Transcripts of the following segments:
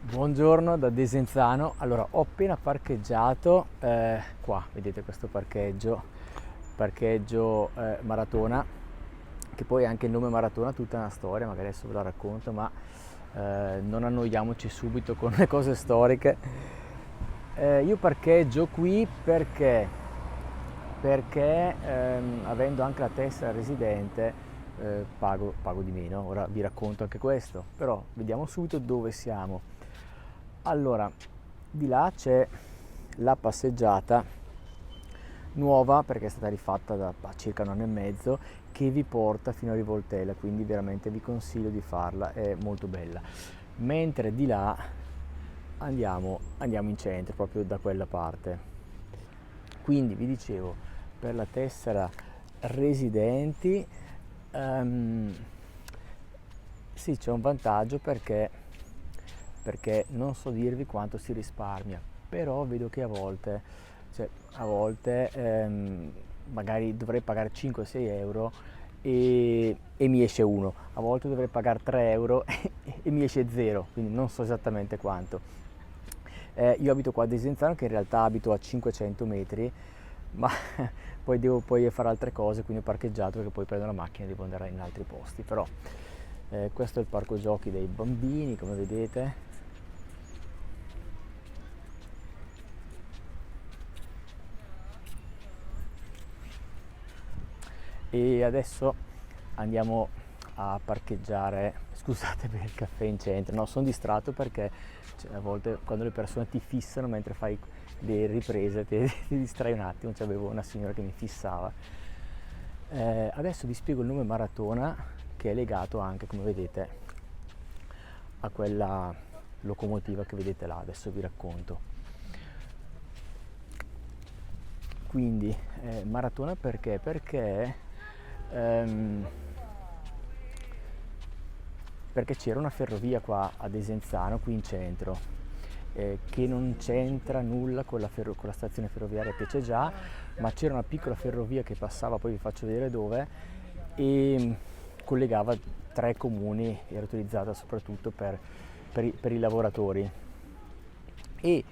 Buongiorno da Desenzano. Allora, ho appena parcheggiato qua, vedete questo parcheggio Maratona, che poi anche il nome Maratona ha tutta una storia, magari adesso ve la racconto, ma non annoiamoci subito con le cose storiche. Io parcheggio qui perché avendo anche la tessera residente pago di meno. Ora vi racconto anche questo, però vediamo subito dove siamo. Allora, di là c'è la passeggiata nuova perché è stata rifatta da circa un anno e mezzo, che vi porta fino a Rivoltella, quindi veramente vi consiglio di farla, è molto bella. Mentre di là andiamo in centro, proprio da quella parte. Quindi vi dicevo, per la tessera residenti, ehm, sì, c'è un vantaggio perché non so dirvi quanto si risparmia, però vedo che a volte magari dovrei pagare 5-6 euro e mi esce uno, a volte dovrei pagare 3 euro e mi esce zero, quindi non so esattamente quanto. Io abito qua a Desenzano, che in realtà abito a 500 metri, ma poi devo poi fare altre cose, quindi ho parcheggiato perché poi prendo la macchina e devo andare in altri posti. Però questo è il parco giochi dei bambini, come vedete. E adesso andiamo a parcheggiare. Scusate per il caffè in centro, no, sono distratto perché a volte quando le persone ti fissano mentre fai le riprese ti distrai un attimo. C'avevo una signora che mi fissava. Adesso vi spiego il nome Maratona, che è legato anche, come vedete, a quella locomotiva che vedete là. Adesso vi racconto. Quindi Maratona perché? Ehm, perché c'era una ferrovia qua a Desenzano, qui in centro, che non c'entra nulla con la stazione ferroviaria che c'è già, ma c'era una piccola ferrovia che passava, poi vi faccio vedere dove, e collegava tre comuni, era utilizzata soprattutto per i lavoratori. E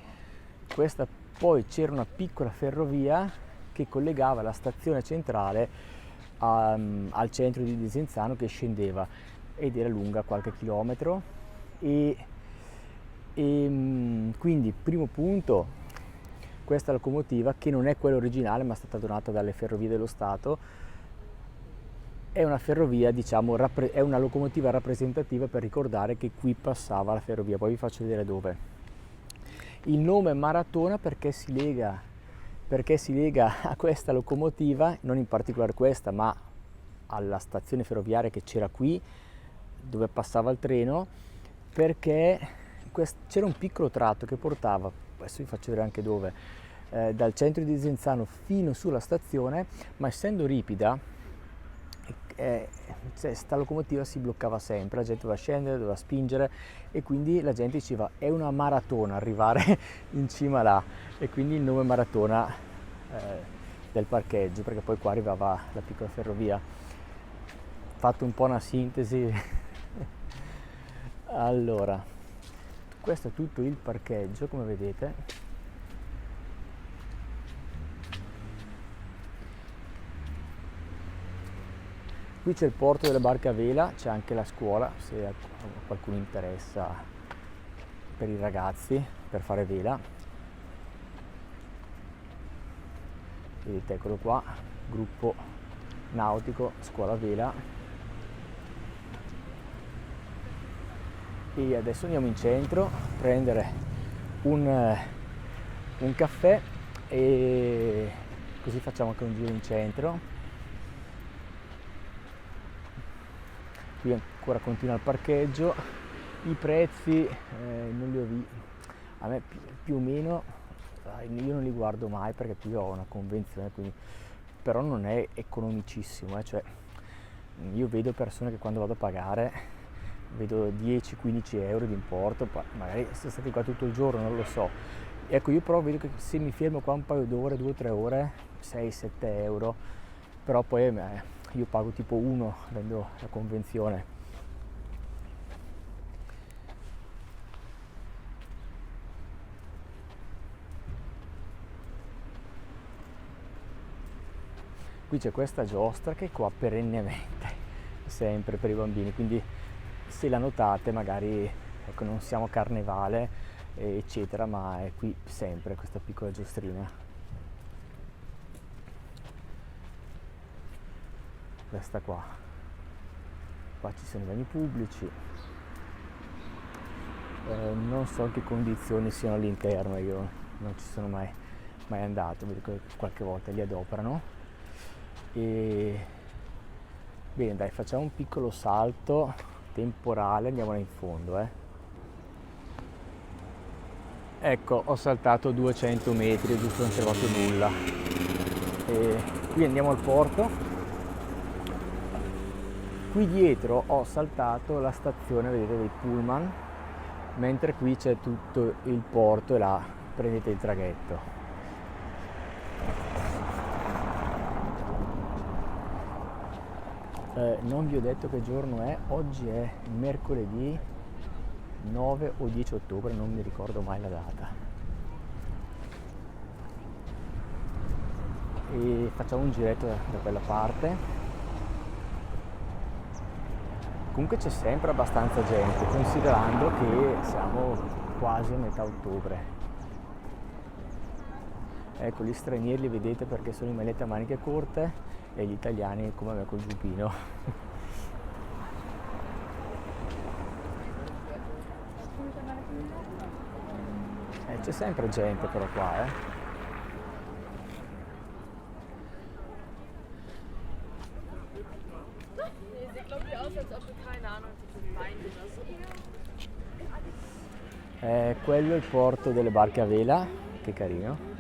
questa, poi c'era una piccola ferrovia che collegava la stazione centrale al centro di Desenzano, che scendeva ed era lunga qualche chilometro. Quindi primo punto, questa locomotiva, che non è quella originale ma è stata donata dalle Ferrovie dello Stato, è una ferrovia, diciamo, è una locomotiva rappresentativa per ricordare che qui passava la ferrovia. Poi vi faccio vedere dove. Il nome Maratona perché si lega a questa locomotiva, non in particolare questa, ma alla stazione ferroviaria che c'era qui, dove passava il treno, perché c'era un piccolo tratto che portava, adesso vi faccio vedere anche dove, dal centro di Desenzano fino sulla stazione, ma essendo ripida, sta locomotiva si bloccava sempre, la gente doveva scendere, doveva spingere, e quindi la gente diceva è una maratona arrivare in cima là, e quindi il nome Maratona del parcheggio, perché poi qua arrivava la piccola ferrovia. Fatto un po' una sintesi. Allora, questo è tutto il parcheggio, come vedete. Qui c'è il porto delle barche a vela, c'è anche la scuola, se a qualcuno interessa, per i ragazzi, per fare vela. Vedete, eccolo qua, gruppo nautico, scuola vela. E adesso andiamo in centro a prendere un caffè, e così facciamo anche un giro in centro. Qui ancora continua il parcheggio, i prezzi non li ho visti, a me più o meno, io non li guardo mai perché qui ho una convenzione, quindi, però non è economicissimo, cioè io vedo persone che quando vado a pagare vedo 10-15 euro di importo, magari sono stati qua tutto il giorno, non lo so. Ecco, io però vedo che se mi fermo qua un paio d'ore, 2-3 ore, 6-7 euro, però poi io pago tipo 1, avendo la convenzione. Qui c'è questa giostra che è qua perennemente, sempre per i bambini, quindi se la notate magari, ecco, non siamo a carnevale eccetera, ma è qui sempre questa piccola giostrina. Questa qua ci sono i bagni pubblici, non so in che condizioni siano all'interno, io non ci sono mai andato, vedo che qualche volta li adoperano. E bene, dai, facciamo un piccolo salto temporale, andiamo là in fondo. Ecco, ho saltato 200 metri, giusto, non ho trovato nulla. E qui andiamo al porto. Qui dietro ho saltato la stazione, vedete, dei pullman, mentre qui c'è tutto il porto e là prendete il traghetto. Non vi ho detto che giorno è, oggi è mercoledì 9 o 10 ottobre, non mi ricordo mai la data. E facciamo un giretto da quella parte. Comunque c'è sempre abbastanza gente, considerando che siamo quasi a metà ottobre. Ecco, gli stranieri li vedete perché sono in maglietta a maniche corte e gli italiani come me col giubbino. C'è sempre gente però qua, quello è il porto delle barche a vela, che carino.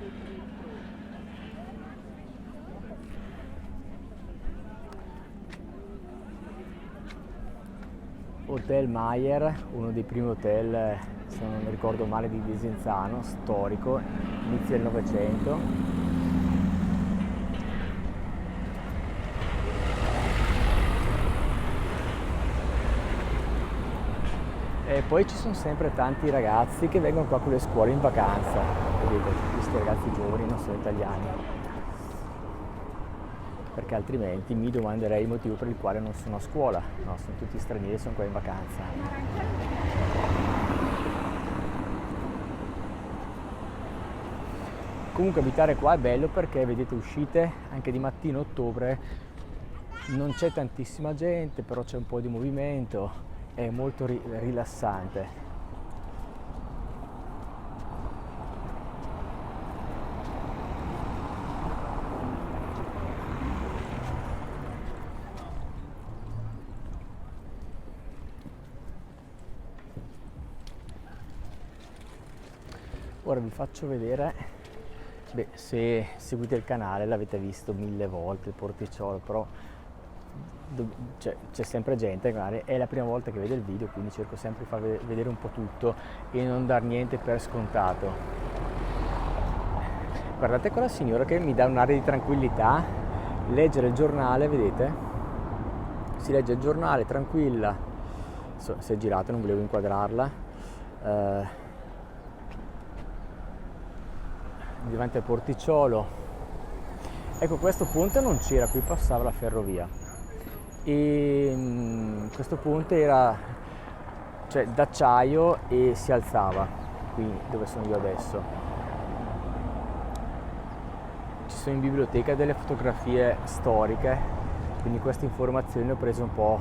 Hotel Maier, uno dei primi hotel, se non mi ricordo male, di Desenzano, storico, inizio del Novecento. E poi ci sono sempre tanti ragazzi che vengono qua con le scuole in vacanza, vedete, questi ragazzi giovani non sono italiani, perché altrimenti mi domanderei il motivo per il quale non sono a scuola. No, sono tutti stranieri, sono qua in vacanza. Comunque abitare qua è bello perché vedete, uscite anche di mattina, ottobre, non c'è tantissima gente, però c'è un po' di movimento, è molto rilassante. Ora vi faccio vedere, se seguite il canale l'avete visto 1000 volte il porticciolo, però c'è sempre gente, magari è la prima volta che vede il video, quindi cerco sempre di far vedere un po' tutto e non dar niente per scontato. Guardate quella signora che mi dà un'aria di tranquillità, leggere il giornale, vedete? Si legge il giornale tranquilla, si è girata, non volevo inquadrarla. Davanti al porticciolo, ecco, questo ponte non c'era, qui passava la ferrovia e questo ponte era, cioè, d'acciaio e si alzava qui dove sono io adesso. Ci sono in biblioteca delle fotografie storiche, quindi queste informazioni le ho prese un po'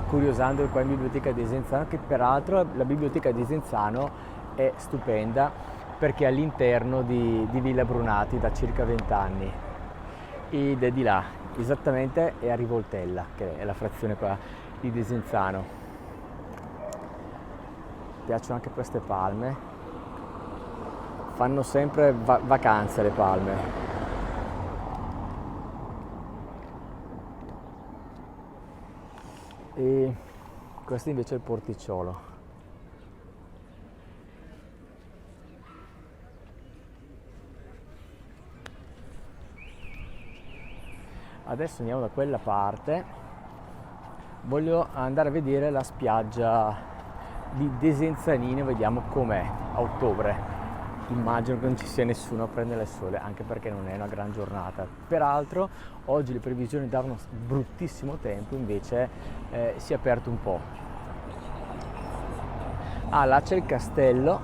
curiosando qua in biblioteca di Desenzano, che peraltro la biblioteca di Desenzano è stupenda perché è all'interno di Villa Brunati da circa 20 anni ed è di là, esattamente è a Rivoltella, che è la frazione qua di Desenzano. Mi piacciono anche queste palme, fanno sempre vacanze le palme. E questo invece è il porticciolo. Adesso andiamo da quella parte, voglio andare a vedere la spiaggia di Desenzanino, vediamo com'è a ottobre. immagino che non ci sia nessuno a prendere il sole, anche perché non è una gran giornata. Peraltro oggi le previsioni davano bruttissimo tempo, invece si è aperto un po'. Ah, là c'è il castello,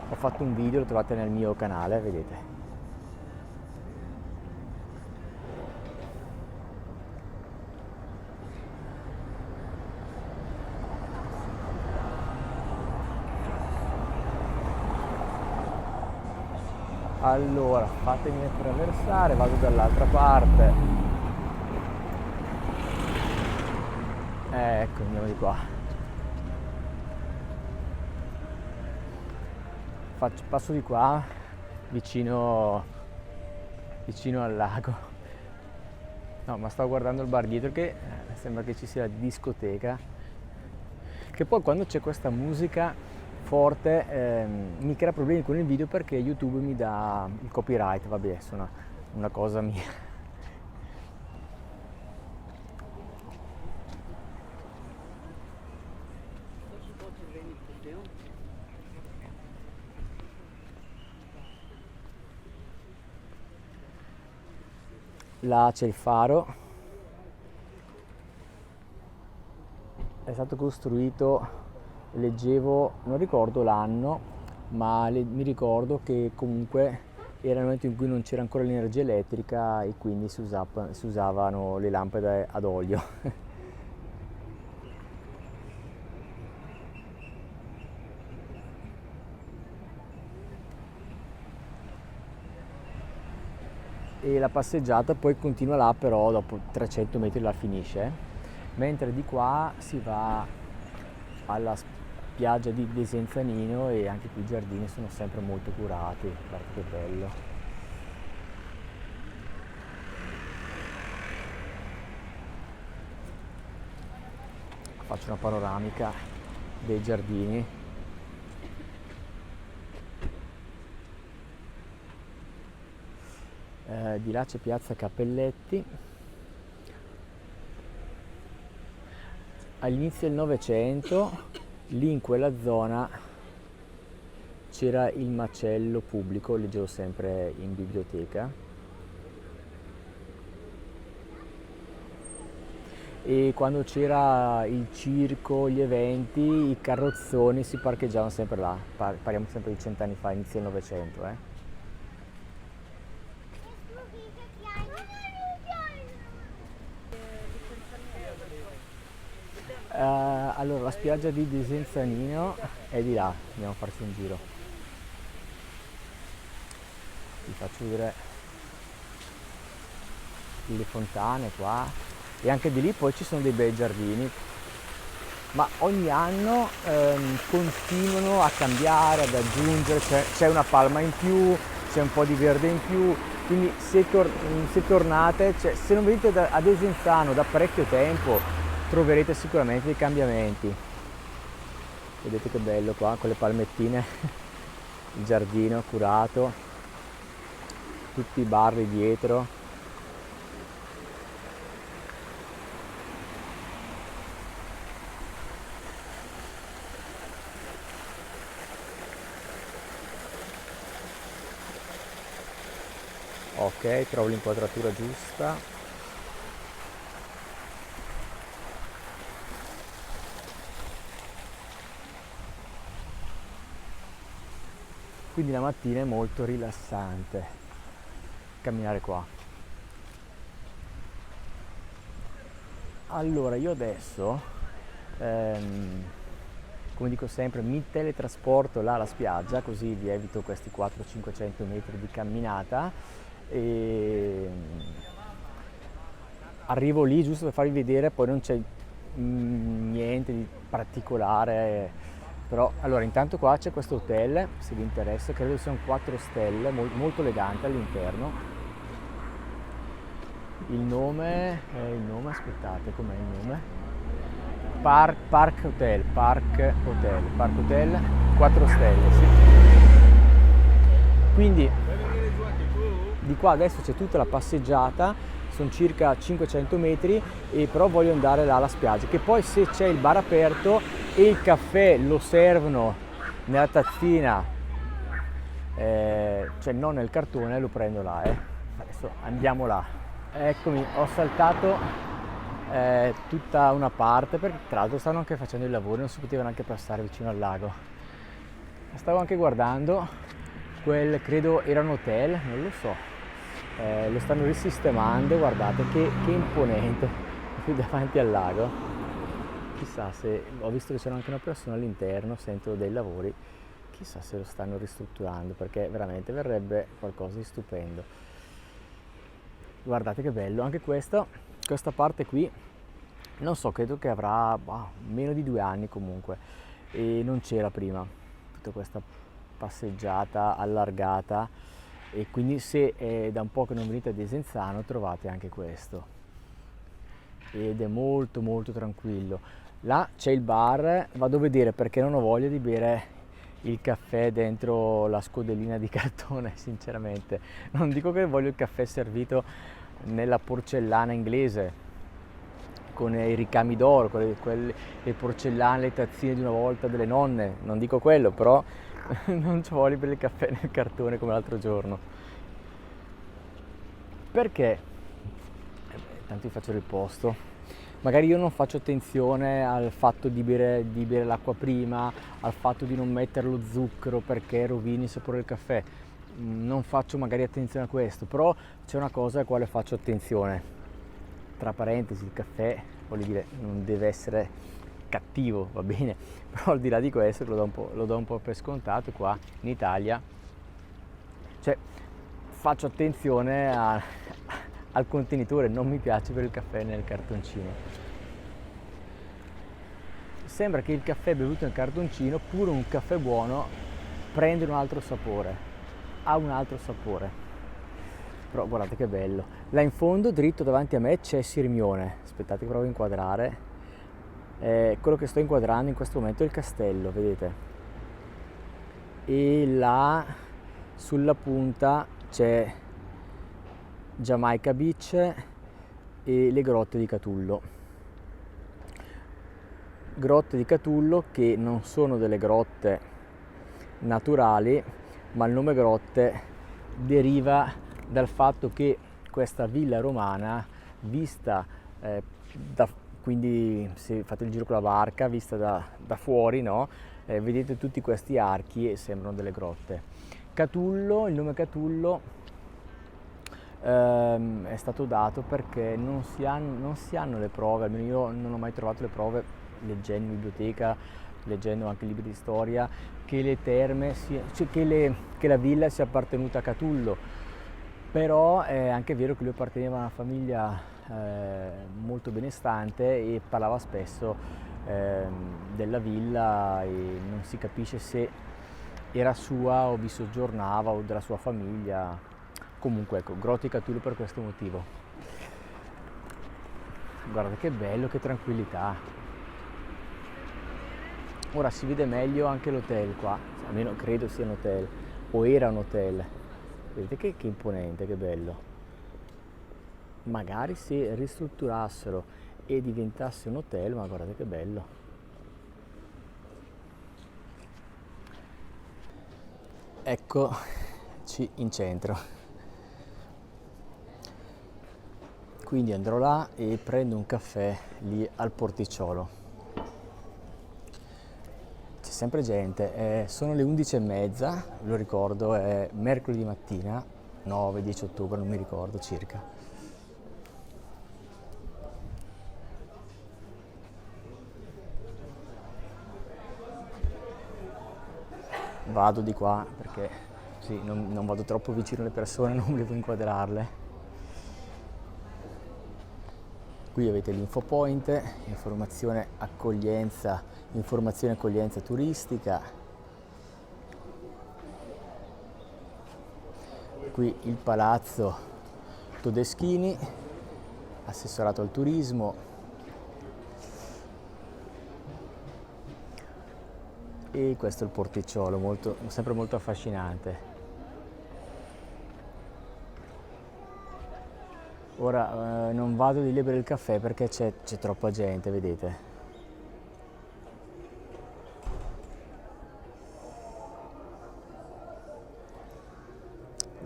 ho fatto un video, lo trovate nel mio canale, vedete. Allora, fatemi attraversare, vado dall'altra parte. Ecco, andiamo di qua. Passo di qua, vicino al lago. No, ma stavo guardando il bar dietro che sembra che ci sia la discoteca. Che poi quando c'è questa musica forte mi crea problemi con il video perché YouTube mi dà il copyright, vabbè, sono una cosa mia. Là c'è il faro, è stato costruito, leggevo, non ricordo l'anno, ma mi ricordo che comunque era il momento in cui non c'era ancora l'energia elettrica e quindi si usavano le lampade ad olio. E la passeggiata poi continua là, però dopo 300 metri la finisce, mentre di qua si va alla spiaggia di Desenzanino e anche qui i giardini sono sempre molto curati, guarda che bello. Faccio una panoramica dei giardini. Di là c'è piazza Cappelletti. All'inizio del Novecento, lì in quella zona c'era il macello pubblico, leggevo sempre in biblioteca. E quando c'era il circo, gli eventi, i carrozzoni si parcheggiavano sempre là. Parliamo sempre di 100 anni fa, inizio del Novecento. Allora, la spiaggia di Desenzanino è di là, andiamo a farci un giro. Vi faccio vedere le fontane qua e anche di lì poi ci sono dei bei giardini, ma ogni anno continuano a cambiare, ad aggiungere, c'è una palma in più, c'è un po' di verde in più, quindi se tornate, se non venite a Desenzano da parecchio tempo, troverete sicuramente dei cambiamenti. Vedete che bello qua con le palmettine, il giardino curato, tutti i bar lì dietro. Ok, trovo l'inquadratura giusta. Quindi la mattina è molto rilassante camminare qua. Allora io adesso, come dico sempre, mi teletrasporto là alla spiaggia, così vi evito questi 400-500 metri di camminata e arrivo lì giusto per farvi vedere, poi non c'è niente di particolare. Però, allora, intanto qua c'è questo hotel, se vi interessa, credo siano 4 stelle, molto elegante all'interno. Il nome, aspettate, com'è il nome? Park Hotel, 4 stelle, sì. Quindi, di qua adesso c'è tutta la passeggiata, sono circa 500 metri, e però voglio andare là alla spiaggia, che poi se c'è il bar aperto e il caffè lo servono nella tazzina cioè non nel cartone, lo prendo là. Adesso andiamo là. Eccomi, ho saltato tutta una parte perché tra l'altro stanno anche facendo i lavori, non si poteva neanche passare vicino al lago. Stavo anche guardando quel, credo era un hotel, non lo so, lo stanno risistemando, guardate che imponente qui davanti al lago. Chissà se, ho visto che c'era anche una persona all'interno, sento dei lavori, chissà se lo stanno ristrutturando perché veramente verrebbe qualcosa di stupendo. Guardate che bello, anche questa parte qui, non so, credo che avrà meno di 2 anni comunque e non c'era prima tutta questa passeggiata allargata, e quindi se è da un po' che non venite a Desenzano trovate anche questo ed è molto molto tranquillo. Là c'è il bar, vado a vedere perché non ho voglia di bere il caffè dentro la scodellina di cartone, sinceramente. Non dico che voglio il caffè servito nella porcellana inglese con i ricami d'oro, le porcellane, le tazzine di una volta delle nonne, non dico quello, però non ci voglio bere il caffè nel cartone come l'altro giorno. Perché? Tanto vi faccio il posto. Magari io non faccio attenzione al fatto di bere l'acqua prima, al fatto di non mettere lo zucchero perché rovini il sapore del caffè. Non faccio magari attenzione a questo, però c'è una cosa alla quale faccio attenzione. Tra parentesi, il caffè, voglio dire, non deve essere cattivo, va bene, però al di là di questo lo do un po' per scontato qua in Italia. Cioè, faccio attenzione al contenitore, non mi piace bere il caffè nel cartoncino. Sembra che il caffè bevuto nel cartoncino, pure un caffè buono, prende un altro sapore, ha un altro sapore. Però guardate che bello. Là in fondo, dritto davanti a me, c'è Sirmione. Aspettate che provo a inquadrare. Quello che sto inquadrando in questo momento è il castello, vedete? E là sulla punta c'è Jamaica Beach e le grotte di Catullo. Grotte di Catullo che non sono delle grotte naturali, ma il nome grotte deriva dal fatto che questa villa romana vista quindi se fate il giro con la barca, vista da fuori, no? Vedete tutti questi archi e sembrano delle grotte. Catullo, il nome Catullo è stato dato perché non si hanno le prove, almeno io non ho mai trovato le prove leggendo in biblioteca, leggendo anche libri di storia, che le terme, che la villa sia appartenuta a Catullo. Però è anche vero che lui apparteneva a una famiglia molto benestante e parlava spesso della villa e non si capisce se era sua o vi soggiornava o della sua famiglia. Comunque ecco, Grotte di Catullo per questo motivo. Guardate che bello, che tranquillità. Ora si vede meglio anche l'hotel qua, almeno credo sia un hotel, o era un hotel. Vedete che imponente, che bello. Magari se ristrutturassero e diventasse un hotel, ma guardate che bello. Eccoci in centro. Quindi andrò là e prendo un caffè lì al porticciolo. C'è sempre gente, sono le 11:30, lo ricordo, è mercoledì mattina, 9-10 ottobre, non mi ricordo circa. Vado di qua perché sì, non vado troppo vicino alle persone, non volevo inquadrarle. Qui avete l'info point, informazione accoglienza turistica. Qui il palazzo Todeschini, assessorato al turismo. E questo è il porticciolo, sempre molto affascinante. Ora non vado di lì per il caffè perché c'è troppa gente, vedete?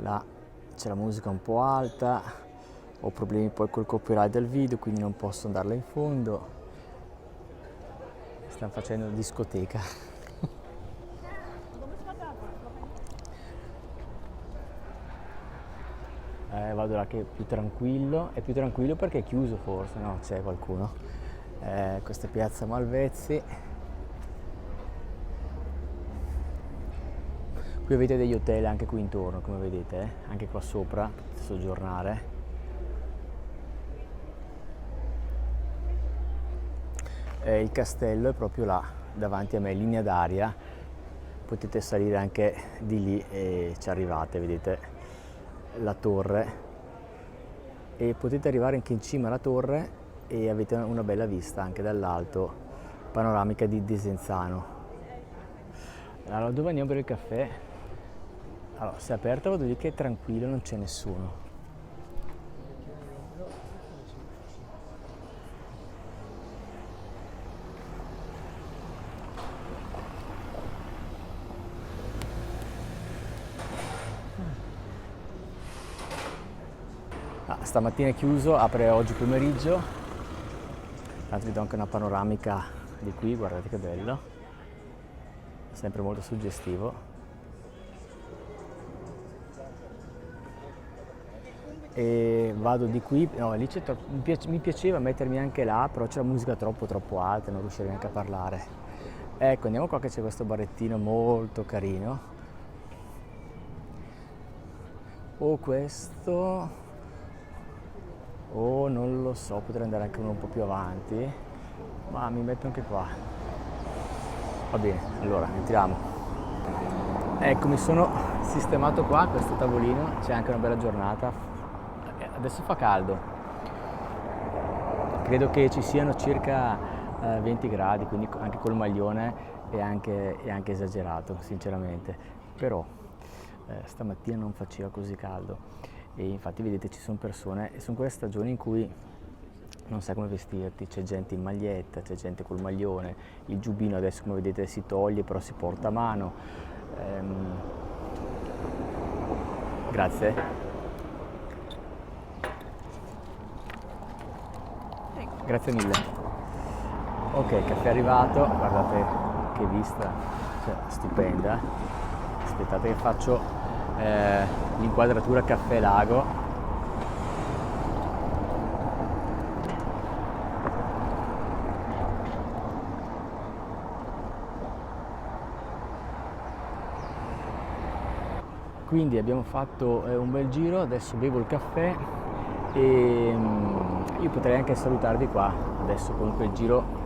Là c'è la musica un po' alta, ho problemi poi col copyright del video, quindi non posso andarla in fondo. Stanno facendo discoteca. Vado là che è più tranquillo perché è chiuso forse, no? C'è qualcuno. Questa è piazza Malvezzi. Qui avete degli hotel anche qui intorno, come vedete, anche qua sopra potete soggiornare. Il castello è proprio là, davanti a me, linea d'aria. Potete salire anche di lì e ci arrivate, vedete la torre. E potete arrivare anche in cima alla torre e avete una bella vista anche dall'alto, panoramica di Desenzano. Allora, dove andiamo per il caffè? Allora, se è aperto vado lì che è tranquillo, non c'è nessuno. Stamattina è chiuso, apre oggi pomeriggio. Tanto vi do anche una panoramica di qui, guardate che bello, sempre molto suggestivo. E vado di qui, no, lì c'è mi piaceva mettermi anche là, però c'è la musica troppo alta, non riuscirei neanche a parlare. Ecco, andiamo qua che c'è questo barettino molto carino. O questo, o non lo so, potrei andare anche uno un po' più avanti, ma mi metto anche qua. Va bene, allora entriamo. Ecco, mi sono sistemato qua a questo tavolino, c'è anche una bella giornata. Adesso fa caldo, credo che ci siano circa 20 gradi, quindi anche col maglione è anche esagerato sinceramente, però stamattina non faceva così caldo e infatti vedete ci sono persone, e sono quelle stagioni in cui non sai come vestirti, c'è gente in maglietta, c'è gente col maglione, il giubbino adesso come vedete si toglie però si porta a mano. Grazie. Grazie mille. Ok, caffè è arrivato, guardate che vista, cioè, stupenda. Aspettate che faccio l'inquadratura caffè lago. Quindi abbiamo fatto un bel giro, adesso bevo il caffè e io potrei anche salutarvi qua. Adesso comunque il giro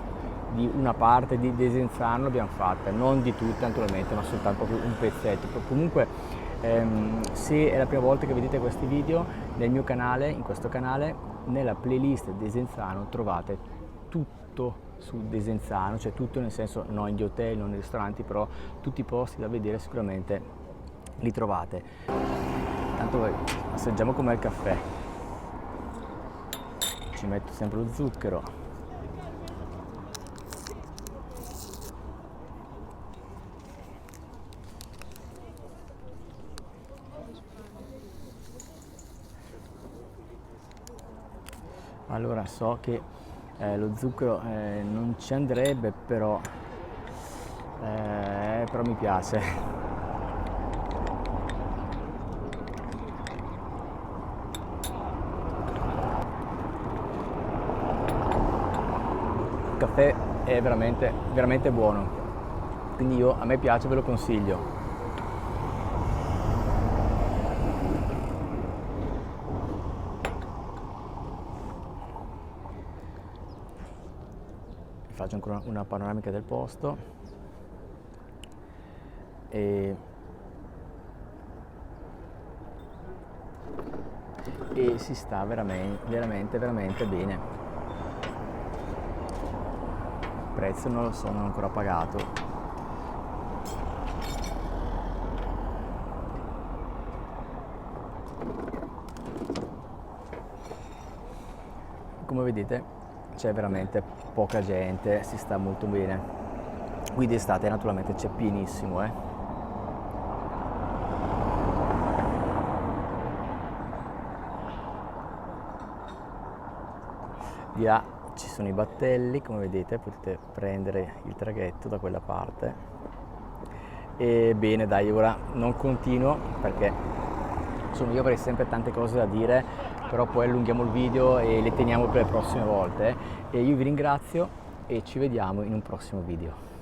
di una parte di Desenzano l'abbiamo fatta, non di tutta naturalmente, ma soltanto un pezzetto. Comunque se è la prima volta che vedete questi video nel mio canale, in questo canale, nella playlist Desenzano trovate tutto su Desenzano, cioè tutto nel senso non gli hotel, non i ristoranti, però tutti i posti da vedere sicuramente li trovate. Tanto assaggiamo com'è il caffè. Ci metto sempre lo zucchero. Allora so che lo zucchero non ci andrebbe, però mi piace. Il caffè è veramente buono, quindi a me piace, ve lo consiglio. Vi faccio ancora una panoramica del posto e si sta veramente bene. Il prezzo non lo so, non ho ancora pagato. Come vedete c'è veramente poca gente, si sta molto bene. Qui d'estate naturalmente c'è pienissimo. Di là ci sono i battelli, come vedete potete prendere il traghetto da quella parte. E bene, dai, ora non continuo perché insomma io avrei sempre tante cose da dire, però poi allunghiamo il video e le teniamo per le prossime volte. E io vi ringrazio e ci vediamo in un prossimo video.